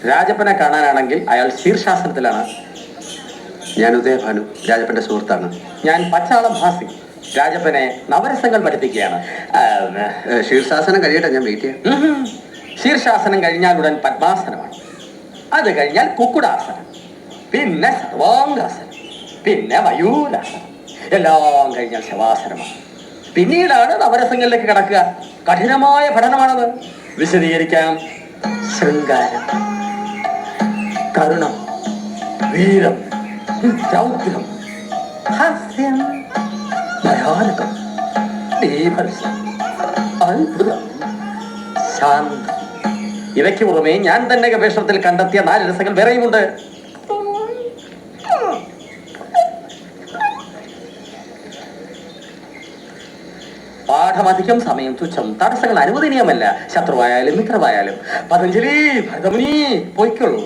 രാജപ്പനെ കാണാനാണെങ്കിൽ അയാൾ ശീർഷാസനത്തിലാണ്. ഞാൻ ഉദയഭാനു, രാജപ്പന്റെ സുഹൃത്താണ്. ഞാൻ പച്ചാളം ഭാസി, രാജപ്പനെ നവരസങ്ങൾ പഠിപ്പിക്കുകയാണ്. ശീർഷാസനം കഴിയട്ടെ, ഞാൻ വെയിറ്റ് ചെയ്യാം. ശീർഷാസനം കഴിഞ്ഞാൽ ഉടൻ പദ്മാസനമാണ്. അത് കഴിഞ്ഞാൽ കുക്കുടാസനം, പിന്നെ സർവാംഗാസനം, പിന്നെ മയൂരാസനം, എല്ലാം കഴിഞ്ഞാൽ ശവാസനമാണ്. പിന്നീടാണ് നവരസങ്ങളിലേക്ക് കടക്കുക. കഠിനമായ പഠനമാണത്. വിശദീകരിക്കാം. ശൃംഗാരം, കരുണം, വീരം, രൗദ്രം, ഹാസ്യം, ഭയാനകം, ബീഭത്സം, അത്ഭുതം, ശാന്തം. ഇവയ്ക്ക് പുറമെ ഞാൻ തന്നെ ഗവേഷണത്തിൽ കണ്ടെത്തിയ 4 രസങ്ങൾ വേറെയുമുണ്ട്. പാഠമധികം, സമയം തുച്ഛം, തടസ്സങ്ങൾ അനുവദനീയമല്ല. ശത്രുവായാലും മിത്രമായാലും. പതഞ്ജലി, ഭരതമുനി, പോയിക്കൊള്ളൂ.